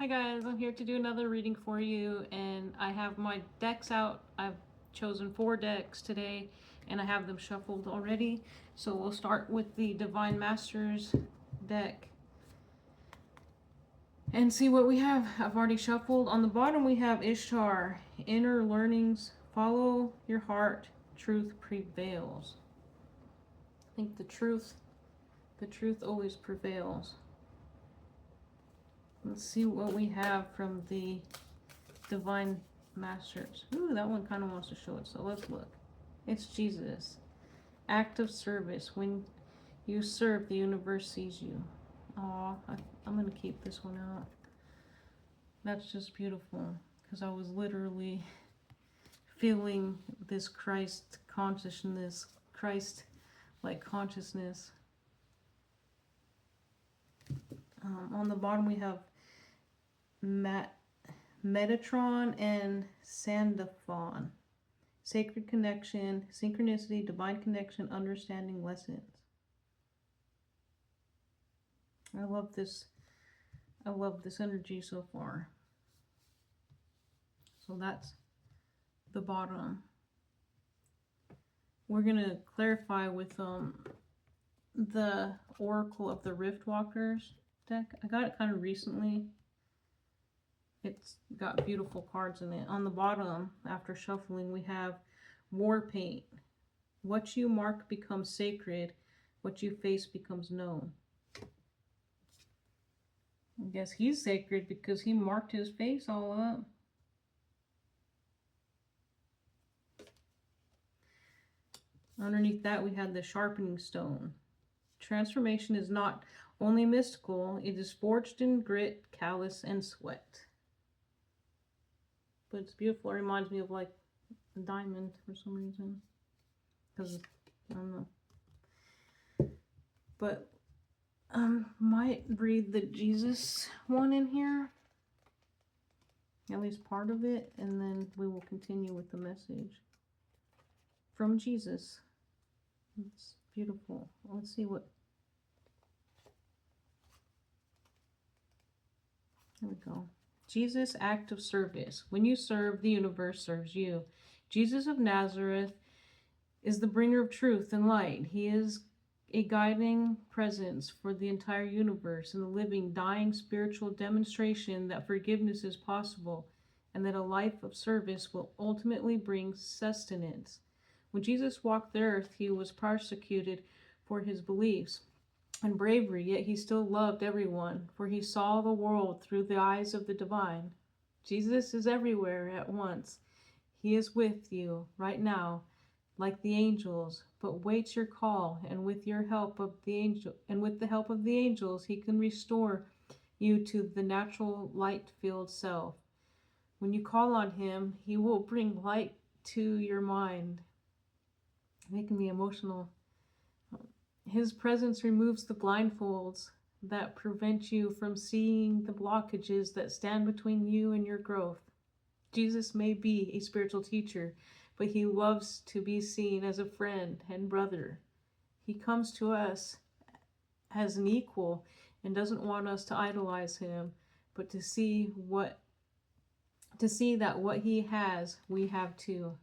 Hi guys, I'm here to do another reading for you, and I have my decks out. I've chosen 4 decks today and I have them shuffled already. So we'll start with the Divine Masters deck and see what we have. I've already shuffled. On the bottom we have Ishtar, Inner Learnings, Follow Your Heart, Truth Prevails. I think the truth always prevails. Let's see what we have from the Divine Masters. Ooh, that one kind of wants to show it, so let's look. It's Jesus. Act of service. When you serve, the universe sees you. Aw, I'm going to keep this one out. That's just beautiful, because I was literally feeling this Christ consciousness, Christ-like consciousness. On the bottom we have Metatron and Sandaphon. Sacred connection, synchronicity, divine connection, understanding lessons. I love this energy so far. So that's the bottom. We're gonna clarify with the Oracle of the Riftwalkers deck. I got it kind of recently. It's got beautiful cards in it. On the bottom, after shuffling, we have War Paint. What you mark becomes sacred. What you face becomes known. I guess he's sacred because he marked his face all up. Underneath that, we had the Sharpening Stone. Transformation is not only mystical, it is forged in grit, callus, and sweat. But it's beautiful. It reminds me of like a diamond for some reason. Because, I don't know. But might read the Jesus one in here. At least part of it. And then we will continue with the message from Jesus. It's beautiful. Let's see what... There we go. Jesus' act of service. When you serve, the universe serves you. Jesus of Nazareth is the bringer of truth and light. He is a guiding presence for the entire universe and the living, dying spiritual demonstration that forgiveness is possible and that a life of service will ultimately bring sustenance. When Jesus walked the earth, he was persecuted for his beliefs and bravery, yet he still loved everyone, for he saw the world through the eyes of the divine. Jesus is everywhere at once. He is with you right now, like the angels, but waits your call, and with the help of the angels, he can restore you to the natural light-filled self. When you call on him, he will bring light to your mind, making me emotional. His presence removes the blindfolds that prevent you from seeing the blockages that stand between you and your growth. Jesus may be a spiritual teacher, but he loves to be seen as a friend and brother. He comes to us as an equal and doesn't want us to idolize him, but to see that what he has, we have too.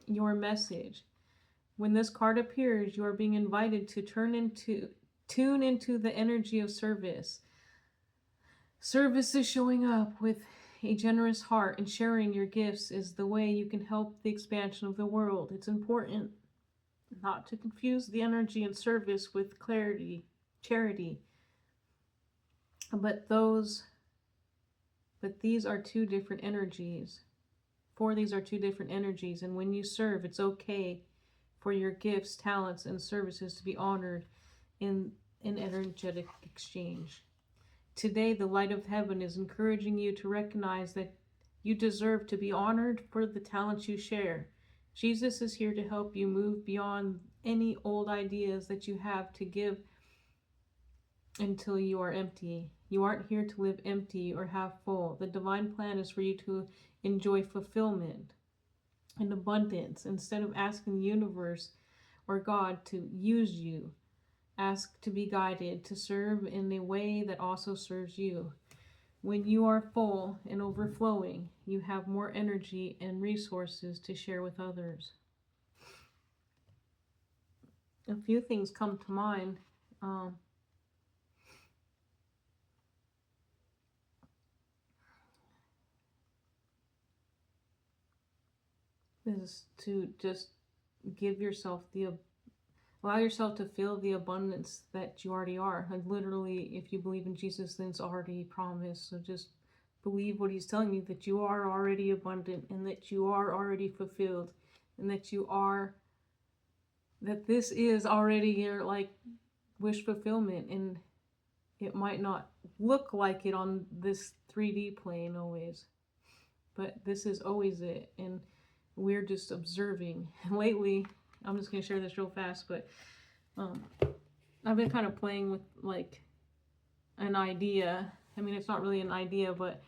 Your message. When this card appears, you are being invited to tune into the energy of service. Service is showing up with a generous heart, and sharing your gifts is the way you can help the expansion of the world. It's important not to confuse the energy and service with charity. But these are two different energies. These are two different energies, and when you serve, it's okay for your gifts, talents, and services to be honored in an energetic exchange. Today, the light of heaven is encouraging you to recognize that you deserve to be honored for the talents you share. Jesus is here to help you move beyond any old ideas that you have to give until you are empty. You aren't here to live empty or half full. The divine plan is for you to enjoy fulfillment and abundance. Instead of asking the universe or God to use you, ask to be guided to serve in a way that also serves you. When you are full and overflowing, you have more energy and resources to share with others. A few things come to mind. Is to just give yourself allow yourself to feel the abundance that you already are. And literally, if you believe in Jesus, then it's already promised. So just believe what he's telling you, that you are already abundant and that you are already fulfilled and that that this is already your like wish fulfillment. And it might not look like it on this 3D plane always, but this is always it. And we're just observing. And lately, I'm just going to share this real fast, but I've been kind of playing with like an idea. I mean, it's not really an idea, but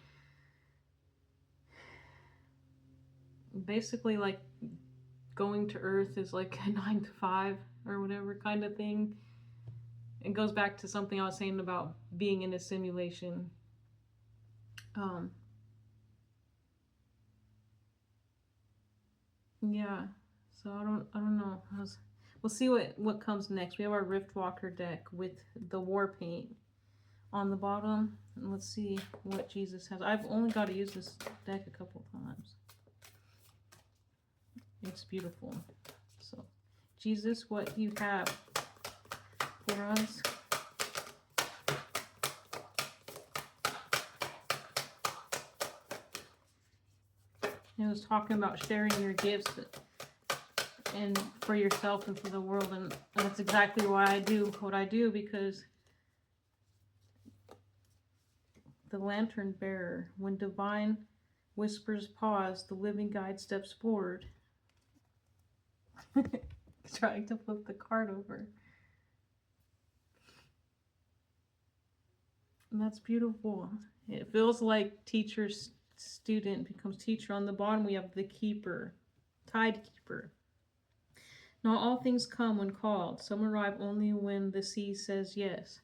basically like going to Earth is like a 9 to 5 or whatever kind of thing. It goes back to something I was saying about being in a simulation. Yeah, so I don't know. We'll see what comes next. We have our Riftwalker deck with the war paint on the bottom. And let's see what Jesus has. I've only got to use this deck a couple times. It's beautiful. So, Jesus, what do you have for us? It was talking about sharing your gifts and for yourself and for the world, and that's exactly why I do what I do, because the lantern bearer, when divine whispers pause, the living guide steps forward. Trying to flip the card over. And that's beautiful. It feels like teacher's student becomes teacher. On the bottom we have the keeper, tide keeper. Not all things come when called. Some arrive only when the sea says yes.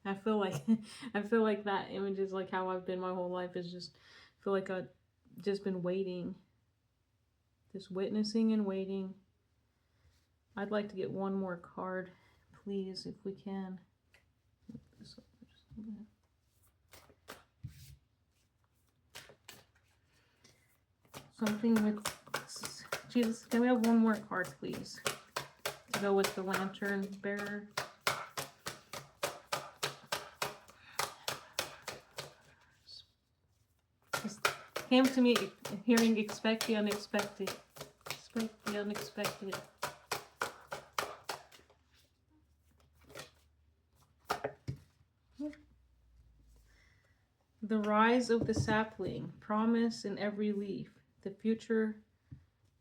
I feel like that image is like how I've been my whole life. Is just feel like I've just been waiting, just witnessing and waiting. I'd like to get one more card, please, if we can. Something with Jesus. Can we have one more card, please, to go with the lantern bearer? Just came to me hearing expect the unexpected. Expect the unexpected. The rise of the sapling, promise in every leaf, the future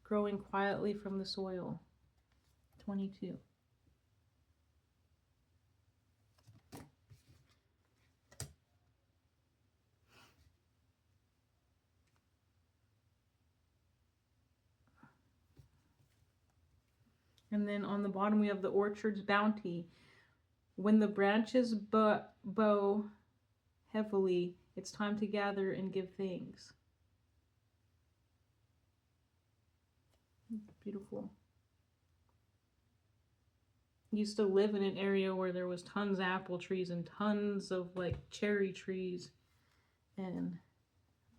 growing quietly from the soil. 22. And then on the bottom we have the orchard's bounty. When the branches bow heavily, it's time to gather and give thanks. Beautiful. Used to live in an area where there was tons of apple trees and tons of like cherry trees, and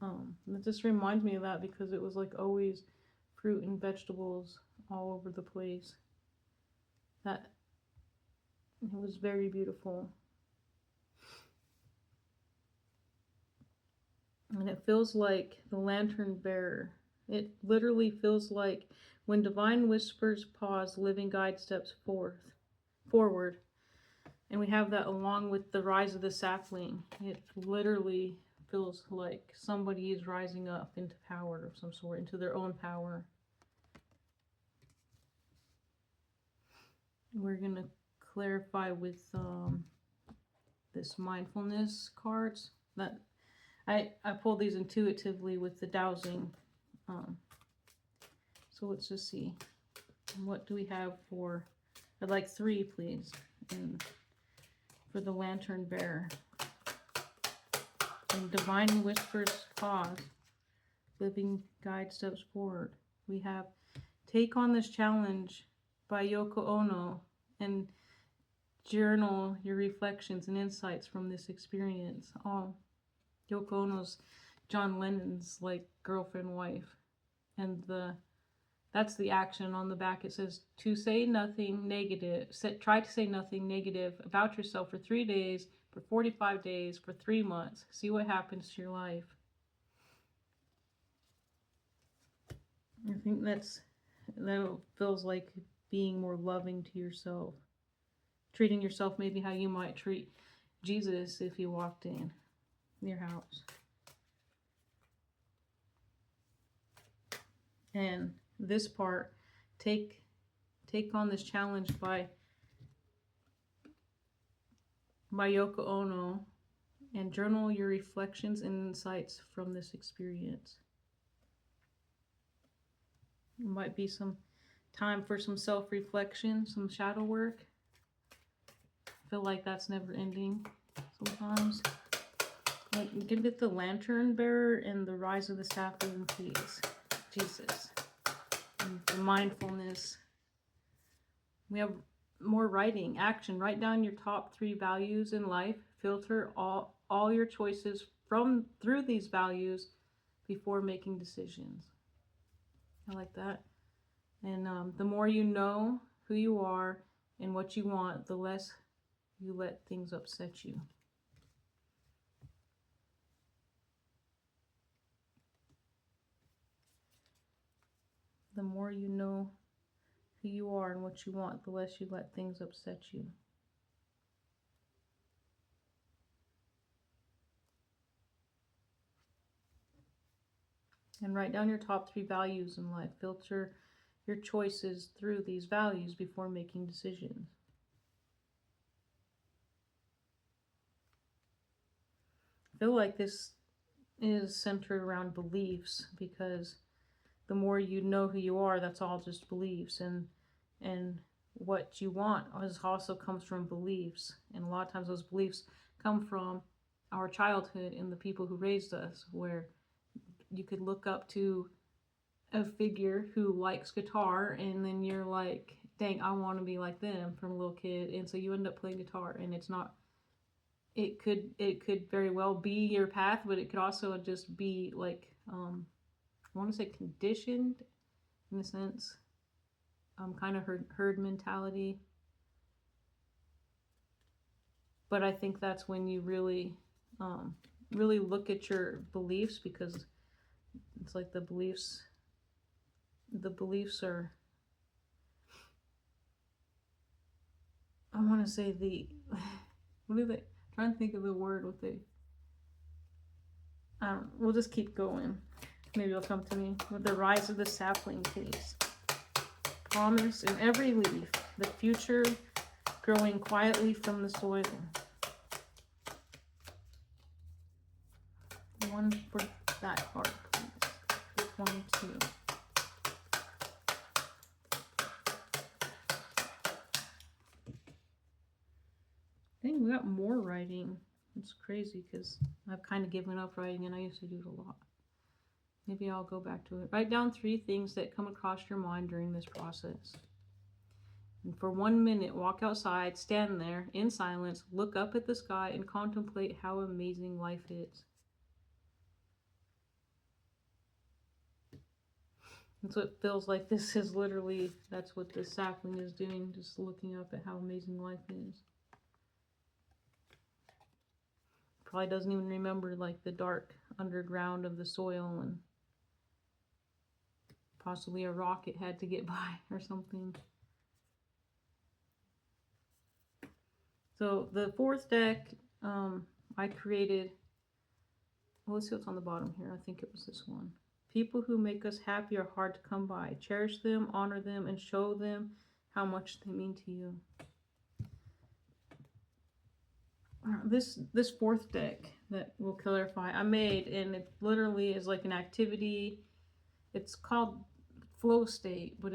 it just reminds me of that, because it was like always fruit and vegetables all over the place. That it was very beautiful. And it feels like the lantern bearer. It literally feels like when divine whispers pause, living guide steps forward. And we have that along with the rise of the sapling. It literally feels like somebody is rising up into power of some sort, into their own power. We're going to clarify with this mindfulness cards. That I pulled these intuitively with the dowsing. So let's just see. What do we have for... I'd like 3, please. And for the lantern bearer. And divine whispers pause. Living guide steps forward. We have Take on This Challenge by Yoko Ono and journal your reflections and insights from this experience. Yoko Ono's John Lennon's like girlfriend wife, and that's the action on the back. It says to say nothing negative. Try to say nothing negative about yourself for 3 days, for 45 days, for 3 months. See what happens to your life. I think that feels like being more loving to yourself. Treating yourself maybe how you might treat Jesus if he walked in your house. And this part, take on this challenge by Yoko Ono, and journal your reflections and insights from this experience. It might be some time for some self-reflection, some shadow work. I feel like that's never ending sometimes. Like, give it the lantern bearer and the rise of the sapling, please. Jesus. And the mindfulness. We have more writing. Action. Write down your top 3 values in life. Filter all your choices through these values before making decisions. I like that. And the more you know who you are and what you want, the less you let things upset you. The more you know who you are and what you want, the less you let things upset you. And write down your top 3 values in life. Filter your choices through these values before making decisions. I feel like this is centered around beliefs, because the more you know who you are, that's all just beliefs. And what you want also comes from beliefs. And a lot of times those beliefs come from our childhood and the people who raised us, where you could look up to a figure who likes guitar, and then you're like, dang, I want to be like them, from a little kid. And so you end up playing guitar, and it's not, it could very well be your path, but it could also just be like, I want to say conditioned, in a sense, kind of herd mentality. But I think that's when you really look at your beliefs, because it's like the beliefs are, I want to say what are they? I'm trying to think of the word with we'll just keep going. Maybe it'll come to me. With the rise of the sapling case. Promise in every leaf, the future growing quietly from the soil. One for that part, please. 22. Dang, we got more writing. It's crazy because I've kind of given up writing, and I used to do it a lot. Maybe I'll go back to it. Write down 3 things that come across your mind during this process. And for 1 minute, walk outside, stand there in silence, look up at the sky, and contemplate how amazing life is. And so it feels like this is literally, that's what this sapling is doing, just looking up at how amazing life is. Probably doesn't even remember like the dark underground of the soil, and possibly a rocket had to get by or something. So the 4th deck, I created, well, let's see what's on the bottom here. I think it was this one. People who make us happy are hard to come by. Cherish them, honor them, and show them how much they mean to you. This 4th deck that will clarify, I made, and it literally is like an activity. It's called flow state, but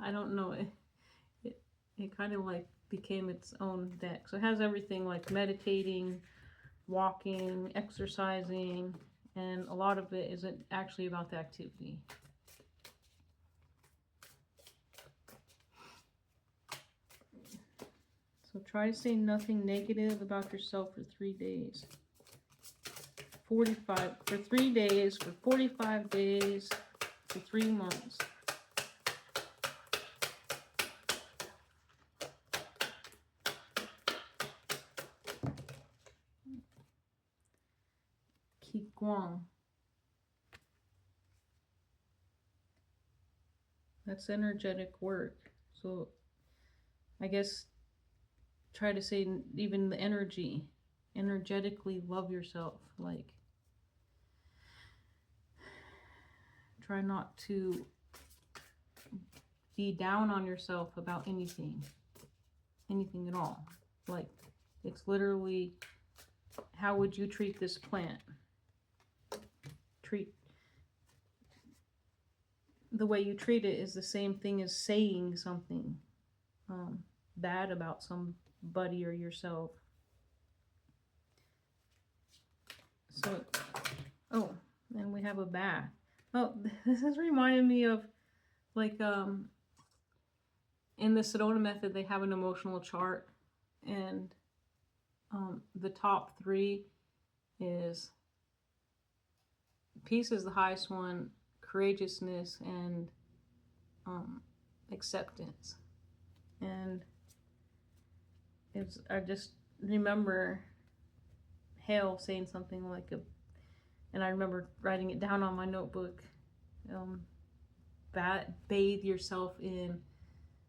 I don't know, it kind of like became its own deck. So it has everything like meditating, walking, exercising, and a lot of it isn't actually about the activity. So try to say nothing negative about yourself for 3 days. 45 for 3 days, for 45 days, for 3 months. Keep going. That's energetic work. So I guess try to say even the energy. Energetically love yourself. Like, try not to be down on yourself about anything. Anything at all. Like, it's literally, how would you treat this plant? The way you treat it is the same thing as saying something bad about somebody or yourself. So, oh, and we have a bath. Oh, this is reminding me of, like, in the Sedona Method, they have an emotional chart, and the top 3 is, peace is the highest one, courageousness, and acceptance. And I just remember Hale saying something like and I remember writing it down on my notebook, bathe yourself in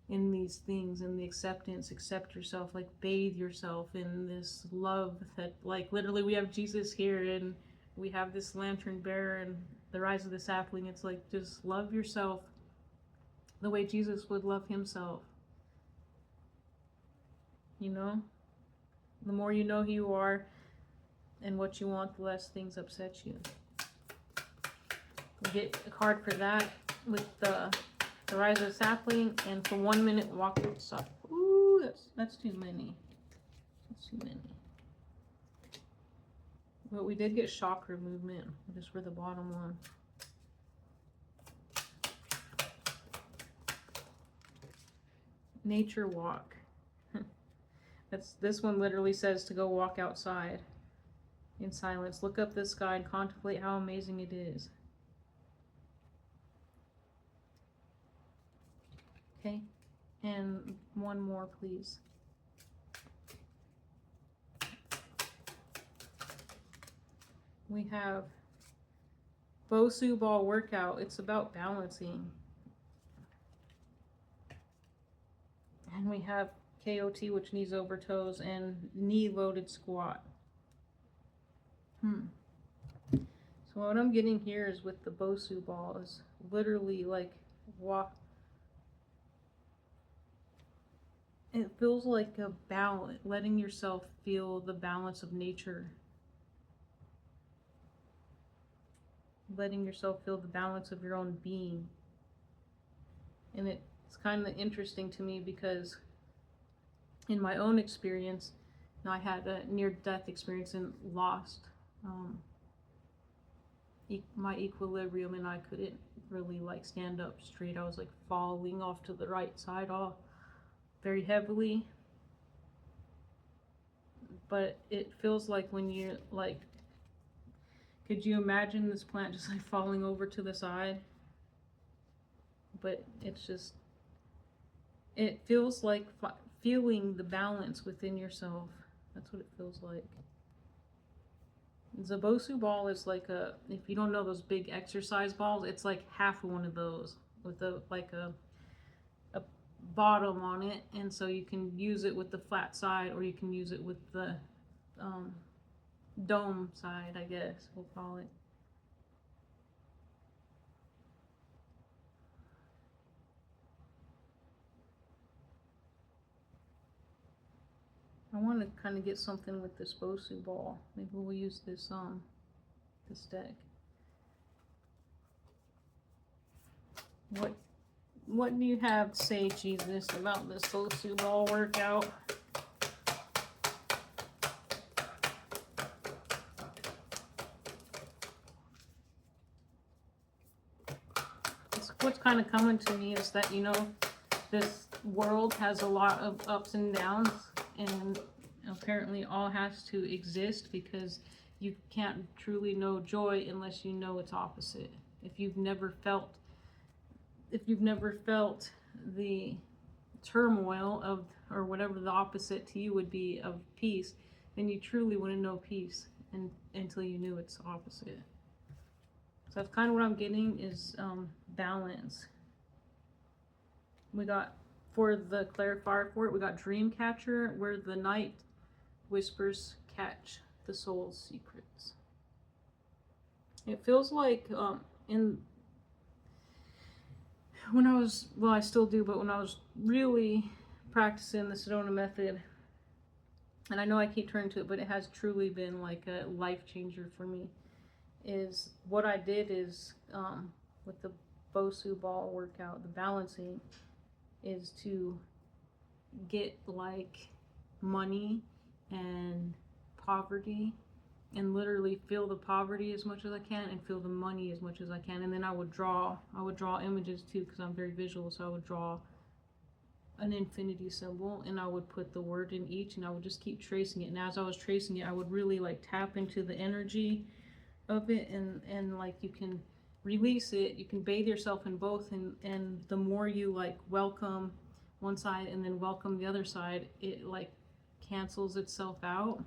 these things, in the acceptance, accept yourself, like bathe yourself in this love that, like, literally we have Jesus here, and we have this lantern bearer and the rise of the sapling. It's like, just love yourself the way Jesus would love himself. You know, the more you know who you are and what you want, the less things upset you. You get a card for that with the rise of the sapling, and for 1 minute walk outside. Ooh, that's too many. That's too many. But we did get chakra movement, just for the bottom one. Nature walk. This one literally says to go walk outside in silence. Look up the sky and contemplate how amazing it is. Okay, and one more, please. We have Bosu Ball workout. It's about balancing. And we have KOT, which knees over toes, and knee loaded squat. So what I'm getting here is with the Bosu ball is literally like walk. It feels like a balance, letting yourself feel the balance of nature. Letting yourself feel the balance of your own being. And it's kind of interesting to me because in my own experience, I had a near-death experience and lost my equilibrium, and I couldn't really like stand up straight. I was like falling off to the right side all very heavily. But it feels like when you're like, could you imagine this plant just like falling over to the side? But it's just, it feels like feeling the balance within yourself. That's what it feels like. The Bosu ball is like if you don't know those big exercise balls, it's like half of one of those with a bottom on it, and so you can use it with the flat side, or you can use it with the dome side, I guess we'll call it. I want to kind of get something with this Bosu ball. Maybe we'll use this deck. What do you have to say, Jesus, about this Bosu Ball workout? What's kind of coming to me is that, you know, this world has a lot of ups and downs, and apparently all has to exist because you can't truly know joy unless you know its opposite. If you've never felt the turmoil of, or whatever the opposite to you would be, of peace, then you truly wouldn't know peace until you knew its opposite. So that's kind of what I'm getting, is balance. We got, for the clarifier for it, we got dream catcher, where the night whispers catch the soul's secrets. It feels like when I was, well, I still do, but when I was really practicing the Sedona Method, and I know I keep turning to it, but it has truly been like a life changer for me, is what I did is, with the Bosu Ball workout, the balancing, is to get like money and poverty, and literally feel the poverty as much as I can and feel the money as much as I can. And then I would draw images too, because I'm very visual. So I would draw an infinity symbol and I would put the word in each, and I would just keep tracing it. And as I was tracing it, I would really like tap into the energy of it, and like you can release it, you can bathe yourself in both, and the more you like welcome one side and then welcome the other side, it like cancels itself out.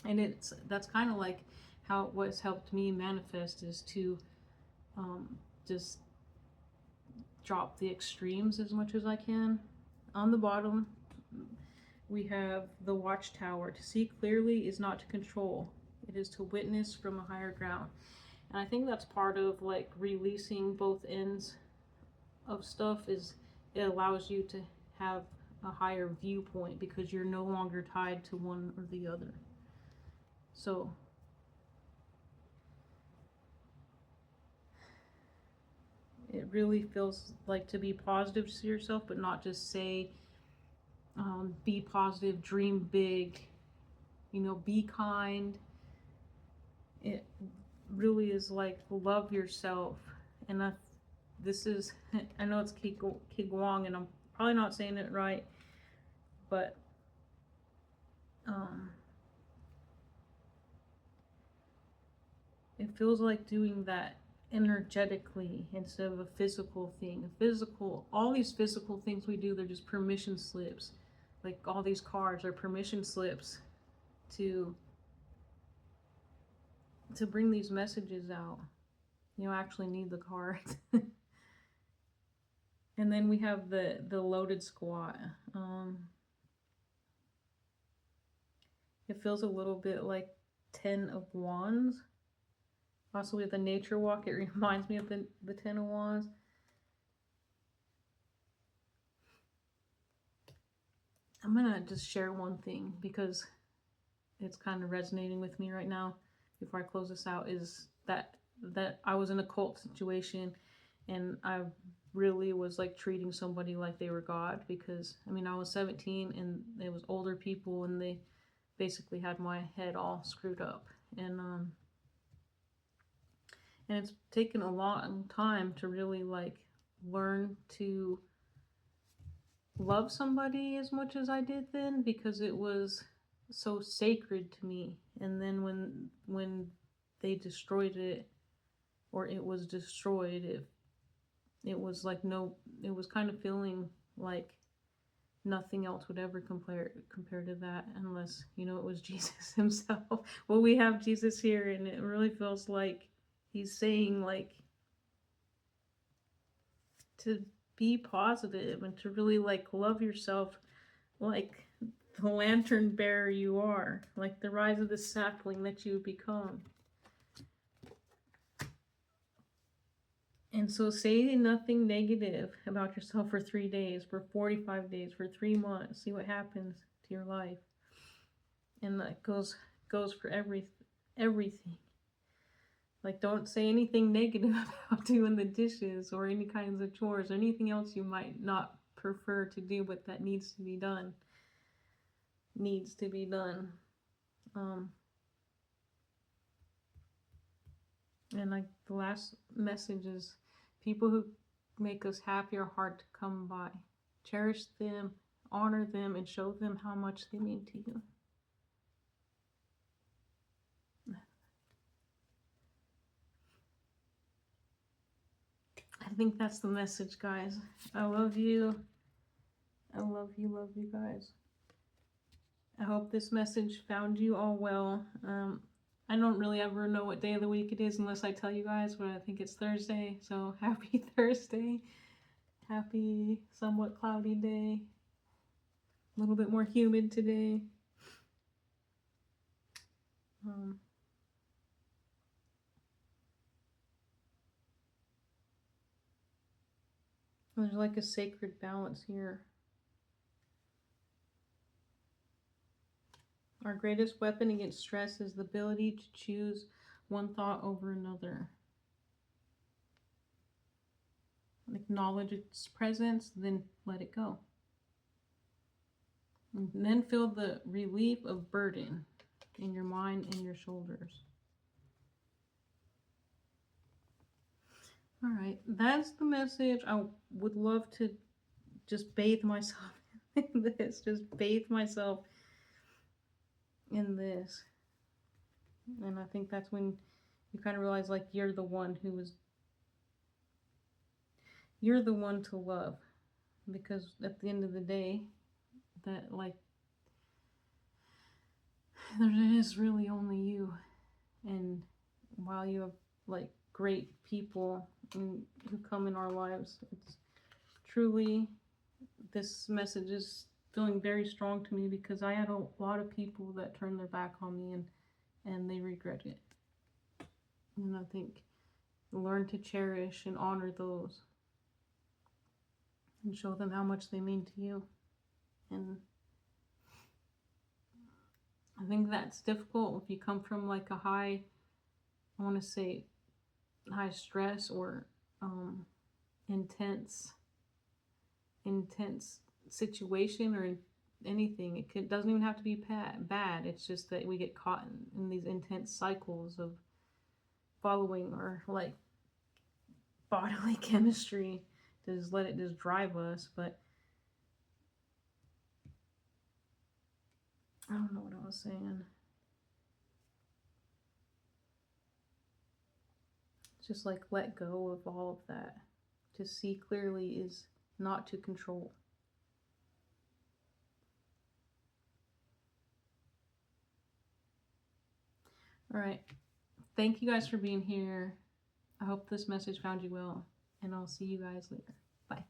And that's kind of like how what's helped me manifest, is to just drop the extremes as much as I can. On the bottom we have the Watchtower. To see clearly is not to control, it is to witness from a higher ground. And I think that's part of like releasing both ends of stuff, is it allows you to have a higher viewpoint because you're no longer tied to one or the other. So it really feels like to be positive to yourself, but not just say be positive, dream big, you know, be kind. It really is like love yourself. And this is, I know it's Kigwang, and I'm probably not saying it right, but it feels like doing that energetically instead of a physical thing. All these physical things we do, they're just permission slips. Like all these cards are permission slips to bring these messages out. You actually need the cards. And then we have the loaded squat. It feels a little bit like 10 of Wands. Also with the nature walk, it reminds me of the 10 of Wands. I'm gonna just share one thing because it's kind of resonating with me right now before I close this out, is that I was in a cult situation, and I really was like treating somebody like they were God, because I mean I was 17 and it was older people and they basically had my head all screwed up, and it's taken a long time to really like learn to love somebody as much as I did then, because it was so sacred to me. And then when they destroyed it, or it was destroyed, it was like it was kind of feeling like nothing else would ever compare to that, unless, you know, it was Jesus himself. Well, we have Jesus here, and it really feels like he's saying like to be positive and to really like love yourself like the lantern bearer you are, like the rise of the sapling that you become. And so say nothing negative about yourself for 3 days, for 45 days, for 3 months. See what happens to your life. And that goes for everything. Like, don't say anything negative about doing the dishes or any kinds of chores or anything else you might not prefer to do, but that needs to be done. Needs to be done. And like the last message is, people who make us happy are hard to come by. Cherish them, honor them, and show them how much they mean to you. I think that's the message, guys. I love you. I love you guys. I hope this message found you all well. I don't really ever know what day of the week it is unless I tell you guys, but I think it's Thursday. So happy Thursday. Happy somewhat cloudy day. A little bit more humid today. There's like a sacred balance here. Our greatest weapon against stress is the ability to choose one thought over another. Acknowledge its presence, then let it go. And then feel the relief of burden in your mind and your shoulders. All right, that's the message. I would love to just bathe myself in this. Just bathe myself in this. And I think that's when you kind of realize, like, you're the one to love. Because at the end of the day, that, like, there is really only you. And while you have, like, great people who come in our lives, it's truly, this message is feeling very strong to me, because I had a lot of people that turned their back on me and they regret it. And I think learn to cherish and honor those and show them how much they mean to you. And I think that's difficult if you come from like a high, I want to say high stress or intense situation or anything. Doesn't even have to be bad. It's just that we get caught in these intense cycles of following our like bodily chemistry to just let it just drive us. But I don't know what I was saying. Just like let go of all of that. To see clearly is not to control. All right. Thank you guys for being here. I hope this message found you well, and I'll see you guys later. Bye.